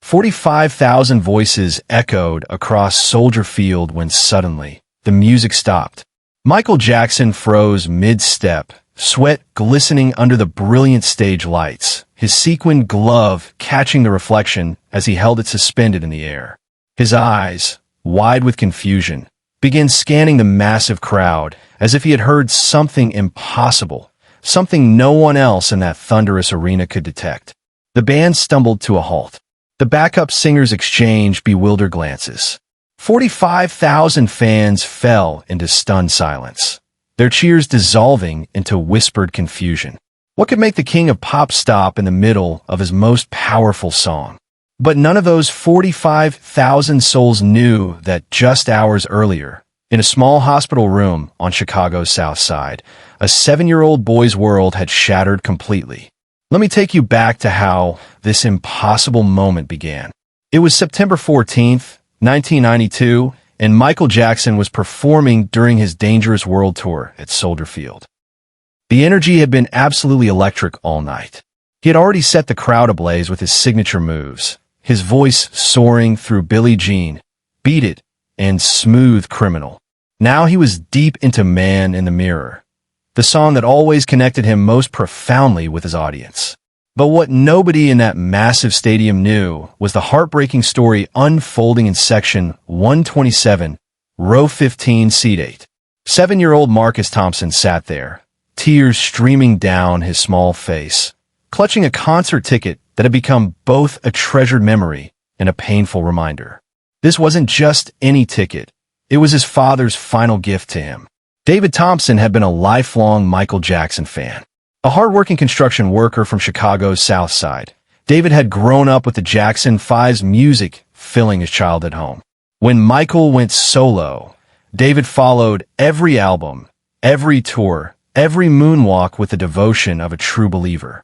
45,000 voices echoed across Soldier Field when suddenly, the music stopped. Michael Jackson froze mid-step, sweat glistening under the brilliant stage lights, his sequined glove catching the reflection as he held it suspended in the air. His eyes, wide with confusion, began scanning the massive crowd as if he had heard something impossible, something no one else in that thunderous arena could detect. The band stumbled to a halt. The backup singers exchanged bewildered glances. 45,000 fans fell into stunned silence, their cheers dissolving into whispered confusion. What could make the king of pop stop in the middle of his most powerful song? But none of those 45,000 souls knew that just hours earlier, in a small hospital room on Chicago's South Side, a 7-year-old boy's world had shattered completely. Let me take you back to how this impossible moment began. It was September 14th, 1992, and Michael Jackson was performing during his Dangerous World Tour at Soldier Field. The energy had been absolutely electric all night. He had already set the crowd ablaze with his signature moves, his voice soaring through Billie Jean, Beat It, and Smooth Criminal. Now he was deep into Man in the Mirror, the song that always connected him most profoundly with his audience. But what nobody in that massive stadium knew was the heartbreaking story unfolding in section 127, row 15, seat 8. 7-year-old Marcus Thompson sat there, tears streaming down his small face, clutching a concert ticket that had become both a treasured memory and a painful reminder. This wasn't just any ticket. It was his father's final gift to him. David Thompson had been a lifelong Michael Jackson fan. A hardworking construction worker from Chicago's South Side, David had grown up with the Jackson 5's music filling his childhood home. When Michael went solo, David followed every album, every tour, every moonwalk with the devotion of a true believer.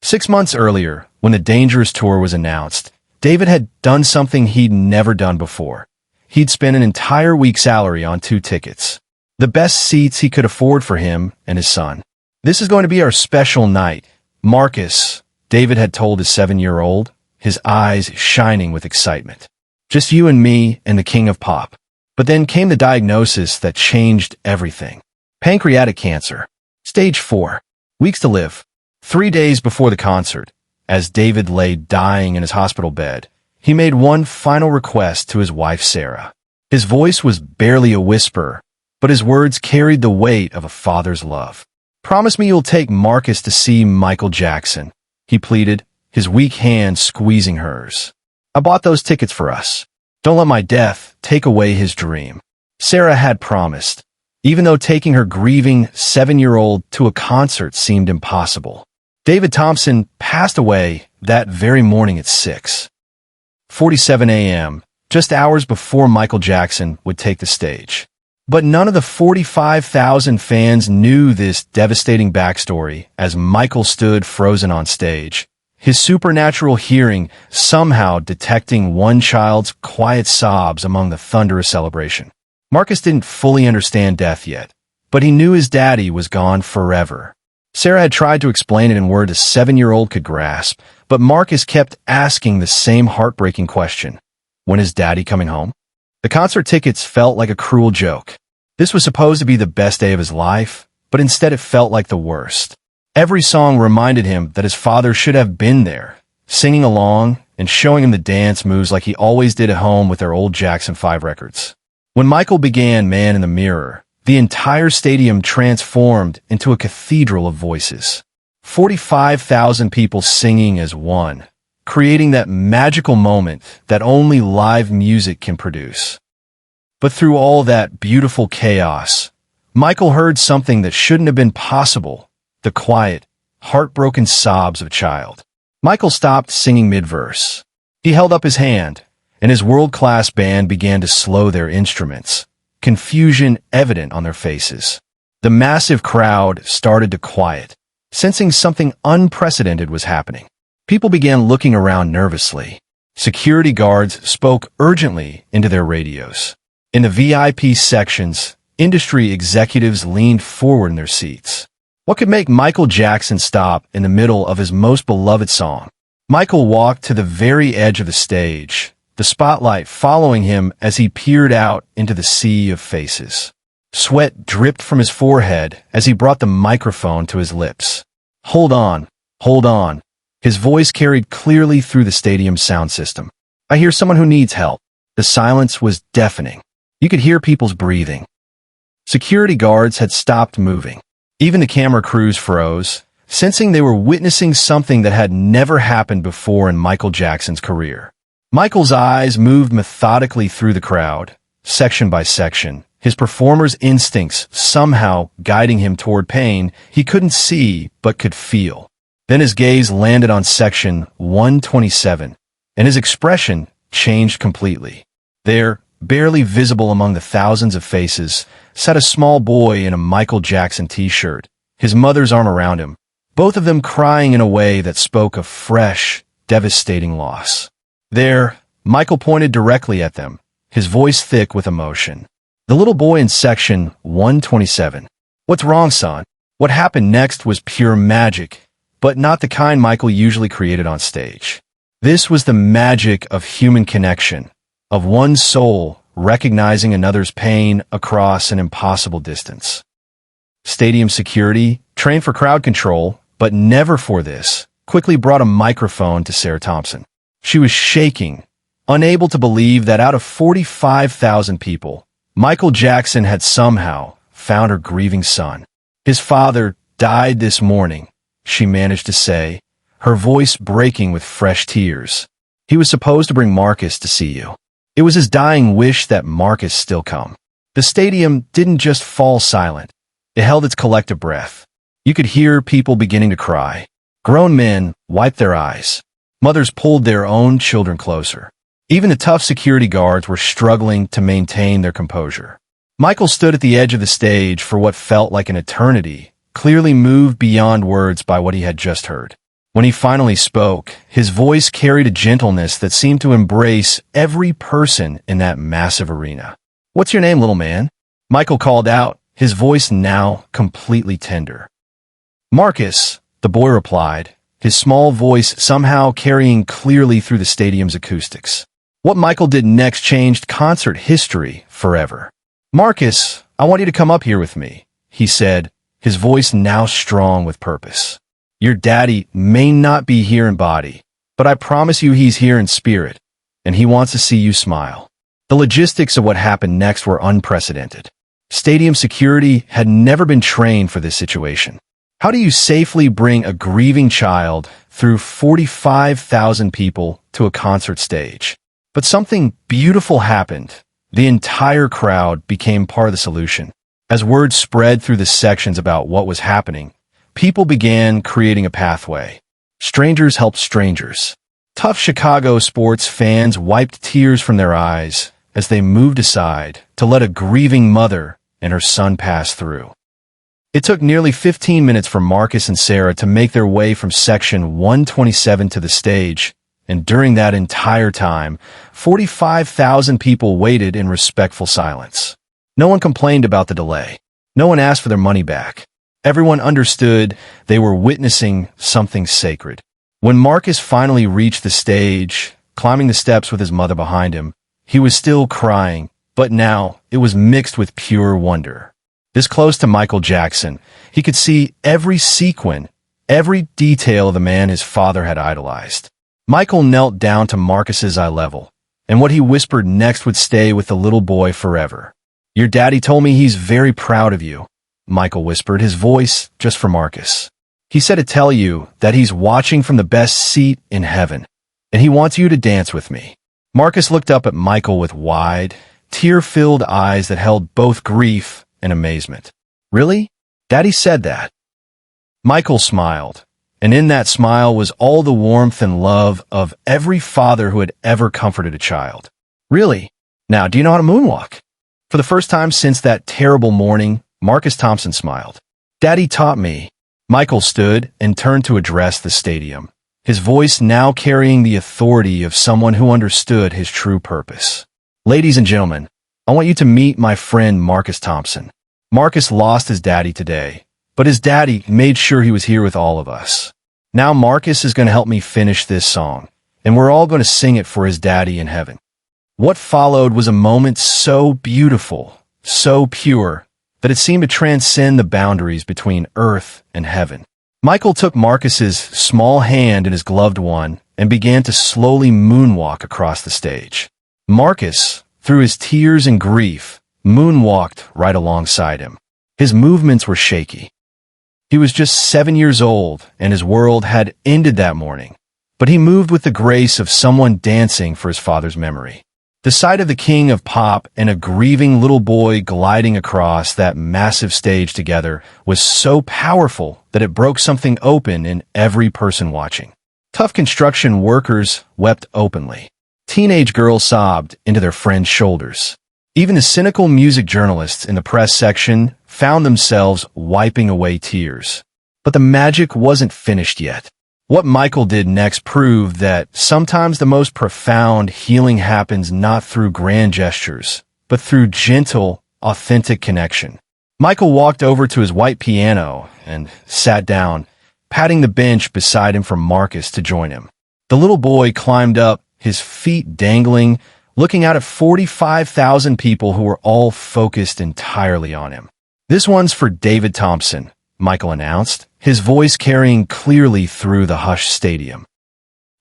6 months earlier, when the Dangerous Tour was announced, David had done something he'd never done before. He'd spent an entire week's salary on 2 tickets. The best seats he could afford for him and his son. "This is going to be our special night, Marcus," David had told his 7-year-old, his eyes shining with excitement. "Just you and me and the king of pop." But then came the diagnosis that changed everything. Pancreatic cancer. Stage 4. Weeks to live. 3 days before the concert, as David lay dying in his hospital bed, he made one final request to his wife Sarah. His voice was barely a whisper, but his words carried the weight of a father's love. "Promise me you'll take Marcus to see Michael Jackson," he pleaded, his weak hand squeezing hers. "I bought those tickets for us. Don't let my death take away his dream." Sarah had promised, even though taking her grieving 7-year-old to a concert seemed impossible. David Thompson passed away that very morning at 6:47 a.m., just hours before Michael Jackson would take the stage. But none of the 45,000 fans knew this devastating backstory as Michael stood frozen on stage, his supernatural hearing somehow detecting one child's quiet sobs among the thunderous celebration. Marcus didn't fully understand death yet, but he knew his daddy was gone forever. Sarah had tried to explain it in words a 7-year-old could grasp, but Marcus kept asking the same heartbreaking question. When is daddy coming home? The concert tickets felt like a cruel joke. This was supposed to be the best day of his life, but instead it felt like the worst. Every song reminded him that his father should have been there, singing along and showing him the dance moves like he always did at home with their old Jackson 5 records. When Michael began Man in the Mirror, the entire stadium transformed into a cathedral of voices. 45,000 people singing as one, creating that magical moment that only live music can produce. But through all that beautiful chaos, Michael heard something that shouldn't have been possible, the quiet, heartbroken sobs of a child. Michael stopped singing mid-verse. He held up his hand, and his world-class band began to slow their instruments, confusion evident on their faces. The massive crowd started to quiet, sensing something unprecedented was happening. People began looking around nervously. Security guards spoke urgently into their radios. In the VIP sections, industry executives leaned forward in their seats. What could make Michael Jackson stop in the middle of his most beloved song? Michael walked to the very edge of the stage, the spotlight following him as he peered out into the sea of faces. Sweat dripped from his forehead as he brought the microphone to his lips. Hold on, hold on. His voice carried clearly through the stadium's sound system. I hear someone who needs help. The silence was deafening. You could hear people's breathing. Security guards had stopped moving. Even the camera crews froze, sensing they were witnessing something that had never happened before in Michael Jackson's career. Michael's eyes moved methodically through the crowd, section by section, his performer's instincts somehow guiding him toward pain he couldn't see but could feel. Then his gaze landed on section 127, and his expression changed completely. There, barely visible among the thousands of faces, sat a small boy in a Michael Jackson t-shirt, his mother's arm around him, both of them crying in a way that spoke of fresh, devastating loss. There, Michael pointed directly at them, his voice thick with emotion. The little boy in section 127. What's wrong, son? What happened next was pure magic, but not the kind Michael usually created on stage. This was the magic of human connection, of one soul recognizing another's pain across an impossible distance. Stadium security, trained for crowd control, but never for this, quickly brought a microphone to Sarah Thompson. She was shaking, unable to believe that out of 45,000 people, Michael Jackson had somehow found her grieving son. His father died this morning, she managed to say, her voice breaking with fresh tears. He was supposed to bring Marcus to see you. It was his dying wish that Marcus still come. The stadium didn't just fall silent. It held its collective breath. You could hear people beginning to cry. Grown men wiped their eyes. Mothers pulled their own children closer. Even the tough security guards were struggling to maintain their composure. Michael stood at the edge of the stage for what felt like an eternity, clearly moved beyond words by what he had just heard. When he finally spoke, his voice carried a gentleness that seemed to embrace every person in that massive arena. What's your name, little man? Michael called out, his voice now completely tender. Marcus, the boy replied, his small voice somehow carrying clearly through the stadium's acoustics. What Michael did next changed concert history forever. Marcus, I want you to come up here with me, he said, his voice now strong with purpose. Your daddy may not be here in body, but I promise you he's here in spirit, and he wants to see you smile. The logistics of what happened next were unprecedented. Stadium security had never been trained for this situation. How do you safely bring a grieving child through 45,000 people to a concert stage? But something beautiful happened. The entire crowd became part of the solution. As word spread through the sections about what was happening, people began creating a pathway. Strangers helped strangers. Tough Chicago sports fans wiped tears from their eyes as they moved aside to let a grieving mother and her son pass through. It took nearly 15 minutes for Marcus and Sarah to make their way from section 127 to the stage, and during that entire time, 45,000 people waited in respectful silence. No one complained about the delay. No one asked for their money back. Everyone understood they were witnessing something sacred. When Marcus finally reached the stage, climbing the steps with his mother behind him, he was still crying, but now it was mixed with pure wonder. This close to Michael Jackson, he could see every sequin, every detail of the man his father had idolized. Michael knelt down to Marcus's eye level, and what he whispered next would stay with the little boy forever. Your daddy told me he's very proud of you, Michael whispered, his voice just for Marcus. He said to tell you that he's watching from the best seat in heaven, and he wants you to dance with me. Marcus looked up at Michael with wide, tear-filled eyes that held both grief and amazement. Really? Daddy said that? Michael smiled, and in that smile was all the warmth and love of every father who had ever comforted a child. Really? Now, do you know how to moonwalk? For the first time since that terrible morning, Marcus Thompson smiled. Daddy taught me. Michael stood and turned to address the stadium, his voice now carrying the authority of someone who understood his true purpose. Ladies and gentlemen, I want you to meet my friend Marcus Thompson. Marcus lost his daddy today, but his daddy made sure he was here with all of us. Now Marcus is going to help me finish this song, and we're all going to sing it for his daddy in heaven." What followed was a moment so beautiful, so pure, that it seemed to transcend the boundaries between earth and heaven. Michael took Marcus's small hand in his gloved one and began to slowly moonwalk across the stage. Marcus, through his tears and grief, moonwalked right alongside him. His movements were shaky. He was just 7 years old, and his world had ended that morning, but he moved with the grace of someone dancing for his father's memory. The sight of the king of pop and a grieving little boy gliding across that massive stage together was so powerful that it broke something open in every person watching. Tough construction workers wept openly. Teenage girls sobbed into their friends' shoulders. Even the cynical music journalists in the press section found themselves wiping away tears. But the magic wasn't finished yet. What Michael did next proved that sometimes the most profound healing happens not through grand gestures, but through gentle, authentic connection. Michael walked over to his white piano and sat down, patting the bench beside him for Marcus to join him. The little boy climbed up, his feet dangling, looking out at 45,000 people who were all focused entirely on him. "This one's for David Thompson," Michael announced, his voice carrying clearly through the hushed stadium.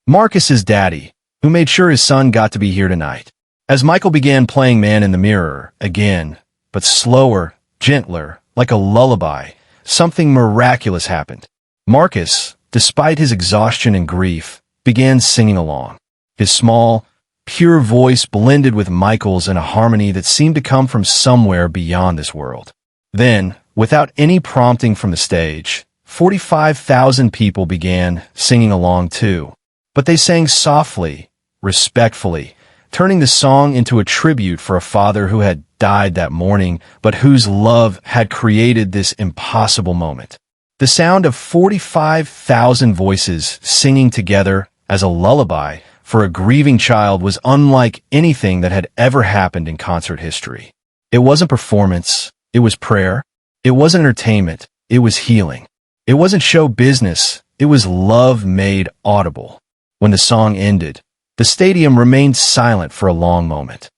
Marcus's daddy, who made sure his son got to be here tonight. As Michael began playing Man in the Mirror again, but slower, gentler, like a lullaby, something miraculous happened. Marcus, despite his exhaustion and grief, began singing along. His small, pure voice blended with Michael's in a harmony that seemed to come from somewhere beyond this world. Then, without any prompting from the stage, 45,000 people began singing along too. But they sang softly, respectfully, turning the song into a tribute for a father who had died that morning, but whose love had created this impossible moment. The sound of 45,000 voices singing together as a lullaby for a grieving child was unlike anything that had ever happened in concert history. It wasn't performance, it was prayer. It wasn't entertainment, it was healing. It wasn't show business, it was love made audible. When the song ended, the stadium remained silent for a long moment.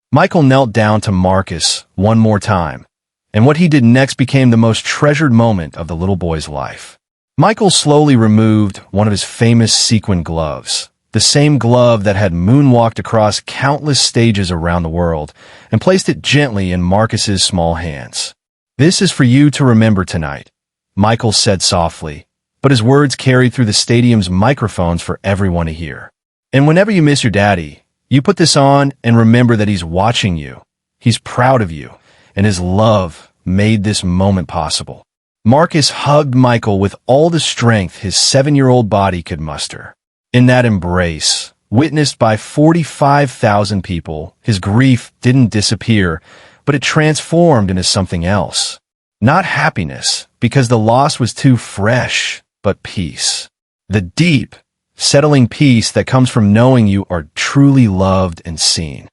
Michael knelt down to Marcus one more time, and what he did next became the most treasured moment of the little boy's life. Michael slowly removed one of his famous sequin gloves, the same glove that had moonwalked across countless stages around the world, and placed it gently in Marcus's small hands. "This is for you to remember tonight," Michael said softly, but his words carried through the stadium's microphones for everyone to hear. "And whenever you miss your daddy, you put this on and remember that he's watching you, he's proud of you, and his love made this moment possible." Marcus hugged Michael with all the strength his 7-year-old body could muster. In that embrace, witnessed by 45,000 people, his grief didn't disappear, but it transformed into something else. Not happiness, because the loss was too fresh, but peace. The deep, settling peace that comes from knowing you are truly loved and seen.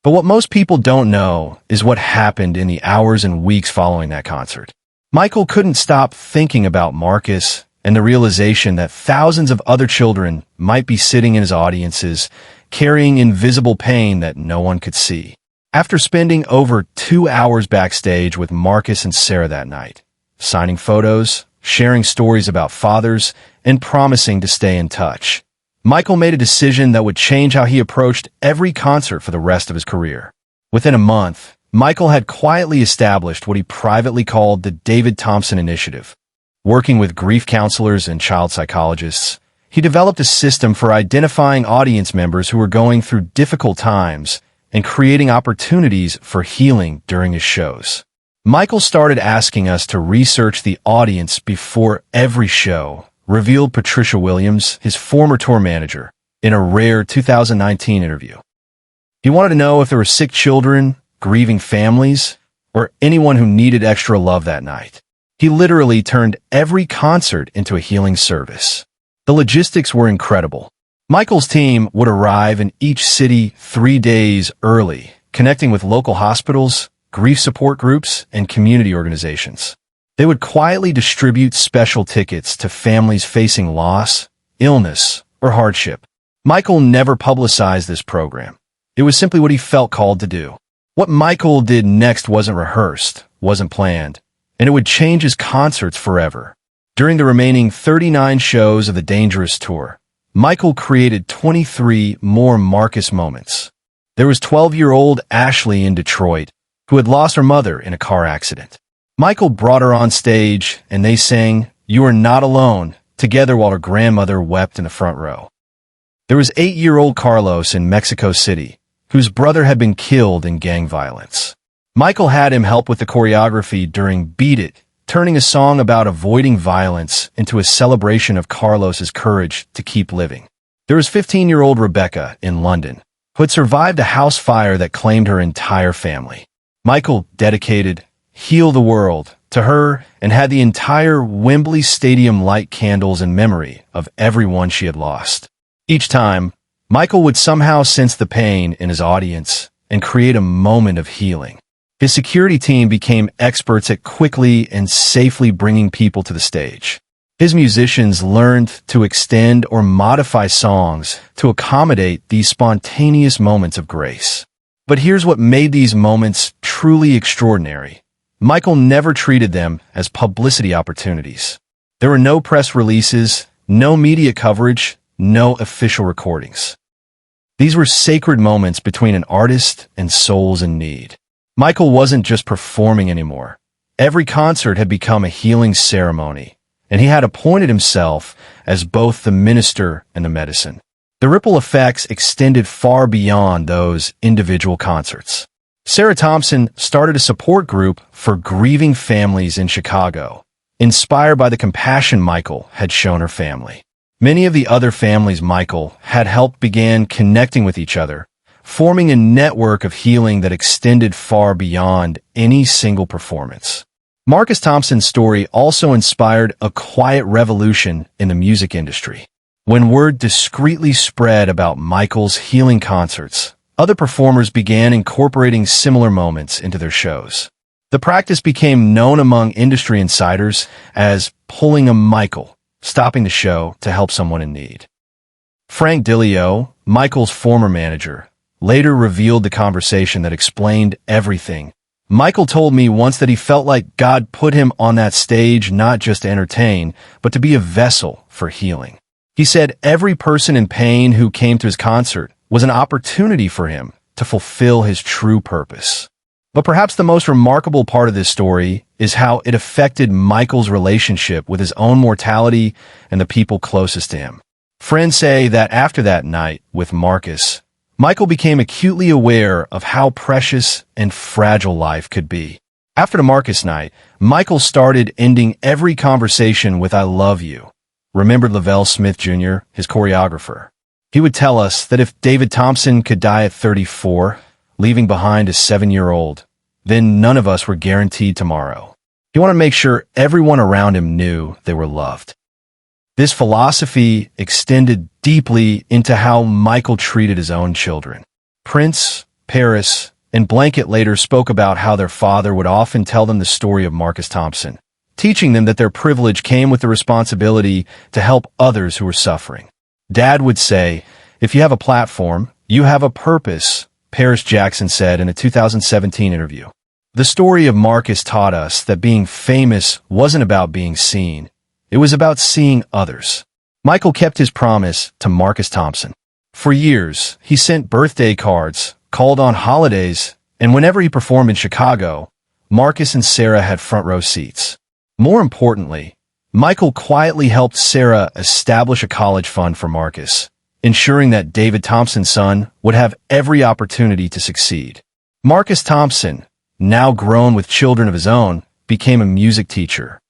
But what most people don't know is what happened in the hours and weeks following that concert. Michael couldn't stop thinking about Marcus and the realization that thousands of other children might be sitting in his audiences, carrying invisible pain that no one could see. After spending over 2 hours backstage with Marcus and Sarah that night, signing photos, sharing stories about fathers, and promising to stay in touch, Michael made a decision that would change how he approached every concert for the rest of his career. Within a month, Michael had quietly established what he privately called the David Thompson Initiative. Working with grief counselors and child psychologists, he developed a system for identifying audience members who were going through difficult times and creating opportunities for healing during his shows. Michael started asking us to research the audience before every show, revealed Patricia Williams, his former tour manager, in a rare 2019 interview. He wanted to know if there were sick children, grieving families, or anyone who needed extra love that night. He literally turned every concert into a healing service. The logistics were incredible. Michael's team would arrive in each city 3 days early, connecting with local hospitals, grief support groups, and community organizations. They would quietly distribute special tickets to families facing loss, illness, or hardship. Michael never publicized this program. It was simply what he felt called to do. What Michael did next wasn't rehearsed, wasn't planned, and it would change his concerts forever. During the remaining 39 shows of the Dangerous Tour, Michael created 23 more Marcus moments. There was 12-year-old Ashley in Detroit, who had lost her mother in a car accident. Michael brought her on stage, and they sang "You Are Not Alone" together while her grandmother wept in the front row. There was 8-year-old Carlos in Mexico City, whose brother had been killed in gang violence. Michael had him help with the choreography during Beat It, turning a song about avoiding violence into a celebration of Carlos's courage to keep living. There was 15-year-old Rebecca in London, who had survived a house fire that claimed her entire family. Michael dedicated "Heal the World" to her and had the entire Wembley Stadium light candles in memory of everyone she had lost. Each time, Michael would somehow sense the pain in his audience and create a moment of healing. His security team became experts at quickly and safely bringing people to the stage. His musicians learned to extend or modify songs to accommodate these spontaneous moments of grace. But here's what made these moments truly extraordinary. Michael never treated them as publicity opportunities. There were no press releases, no media coverage, no official recordings. These were sacred moments between an artist and souls in need. Michael wasn't just performing anymore. Every concert had become a healing ceremony, and he had appointed himself as both the minister and the medicine. The ripple effects extended far beyond those individual concerts. Sarah Thompson started a support group for grieving families in Chicago, inspired by the compassion Michael had shown her family. Many of the other families Michael had helped began connecting with each other, forming a network of healing that extended far beyond any single performance. Marcus Thompson's story also inspired a quiet revolution in the music industry. When word discreetly spread about Michael's healing concerts, other performers began incorporating similar moments into their shows. The practice became known among industry insiders as pulling a Michael, stopping the show to help someone in need. Frank Dilio, Michael's former manager, later revealed the conversation that explained everything. Michael told me once that he felt like God put him on that stage not just to entertain, but to be a vessel for healing. He said every person in pain who came to his concert was an opportunity for him to fulfill his true purpose. But perhaps the most remarkable part of this story is how it affected Michael's relationship with his own mortality and the people closest to him. Friends say that after that night with Marcus, Michael became acutely aware of how precious and fragile life could be. After the Marcus night, Michael started ending every conversation with "I love you," remembered Lavelle Smith Jr., his choreographer. He would tell us that if David Thompson could die at 34, leaving behind a 7-year-old, then none of us were guaranteed tomorrow. He wanted to make sure everyone around him knew they were loved. This philosophy extended deeply into how Michael treated his own children. Prince, Paris, and Blanket later spoke about how their father would often tell them the story of Marcus Thompson, teaching them that their privilege came with the responsibility to help others who were suffering. Dad would say, "If you have a platform, you have a purpose," Paris Jackson said in a 2017 interview. The story of Marcus taught us that being famous wasn't about being seen. It was about seeing others. Michael kept his promise to Marcus Thompson. For years, he sent birthday cards, called on holidays, and whenever he performed in Chicago, Marcus and Sarah had front row seats. More importantly, Michael quietly helped Sarah establish a college fund for Marcus, ensuring that David Thompson's son would have every opportunity to succeed. Marcus Thompson, now grown with children of his own, became a music teacher.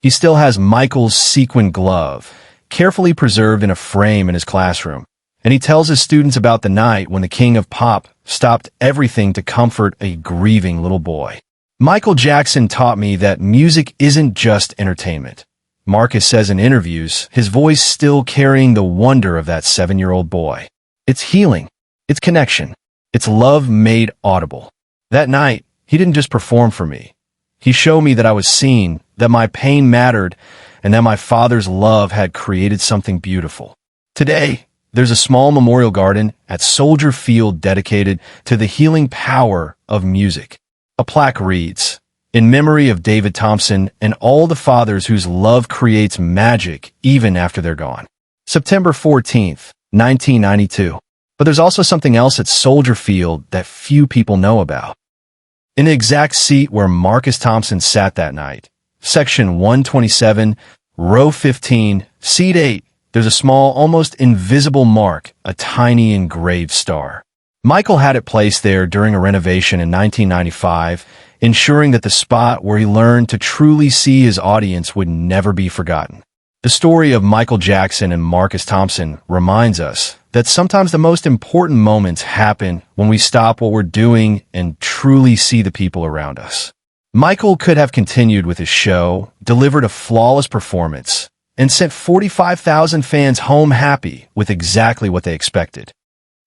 He still has Michael's sequin glove, carefully preserved in a frame in his classroom, and he tells his students about the night when the king of pop stopped everything to comfort a grieving little boy. Michael Jackson taught me that music isn't just entertainment. Marcus says in interviews, his voice still carrying the wonder of that 7-year-old boy. It's healing. It's connection. It's love made audible. That night, he didn't just perform for me. He showed me that I was seen, that my pain mattered, and that my Father's love had created something beautiful. Today, there's a small memorial garden at Soldier Field dedicated to the healing power of music. A plaque reads, "In memory of David Thompson and all the fathers whose love creates magic even after they're gone." September 14th, 1992. But there's also something else at Soldier Field that few people know about. In the exact seat where Marcus Thompson sat that night, section 127, row 15, seat 8, there's a small, almost invisible mark, a tiny engraved star. Michael had it placed there during a renovation in 1995, ensuring that the spot where he learned to truly see his audience would never be forgotten. The story of Michael Jackson and Marcus Thompson reminds us that sometimes the most important moments happen when we stop what we're doing and truly see the people around us. Michael could have continued with his show, delivered a flawless performance, and sent 45,000 fans home happy with exactly what they expected.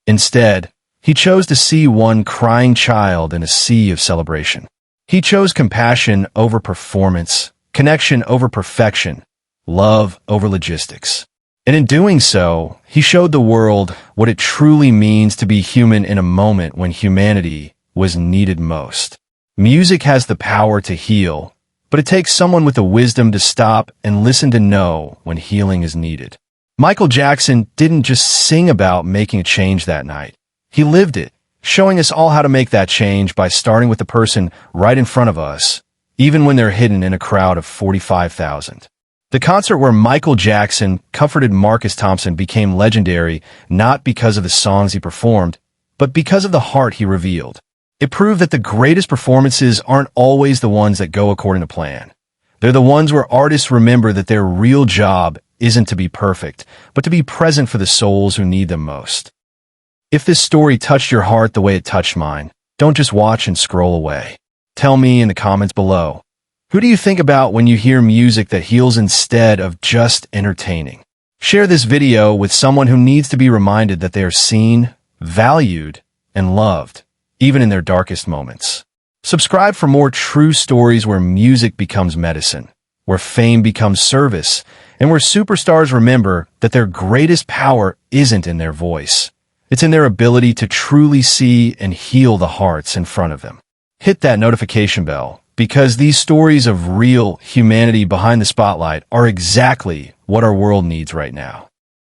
Instead, he chose to see one crying child in a sea of celebration. He chose compassion over performance, connection over perfection, love over logistics. And in doing so, he showed the world what it truly means to be human in a moment when humanity was needed most. Music has the power to heal, but it takes someone with the wisdom to stop and listen to know when healing is needed. Michael Jackson didn't just sing about making a change that night. He lived it, showing us all how to make that change by starting with the person right in front of us, even when they're hidden in a crowd of 45,000. The concert where Michael Jackson comforted Marcus Thompson became legendary not because of the songs he performed, but because of the heart he revealed. It proved that the greatest performances aren't always the ones that go according to plan. They're the ones where artists remember that their real job isn't to be perfect, but to be present for the souls who need them most. If this story touched your heart the way it touched mine, don't just watch and scroll away. Tell me in the comments below. Who do you think about when you hear music that heals instead of just entertaining? Share this video with someone who needs to be reminded that they are seen, valued, and loved, even in their darkest moments. Subscribe for more true stories where music becomes medicine, where fame becomes service, and where superstars remember that their greatest power isn't in their voice. It's in their ability to truly see and heal the hearts in front of them. Hit that notification bell, because these stories of real humanity behind the spotlight are exactly what our world needs right now.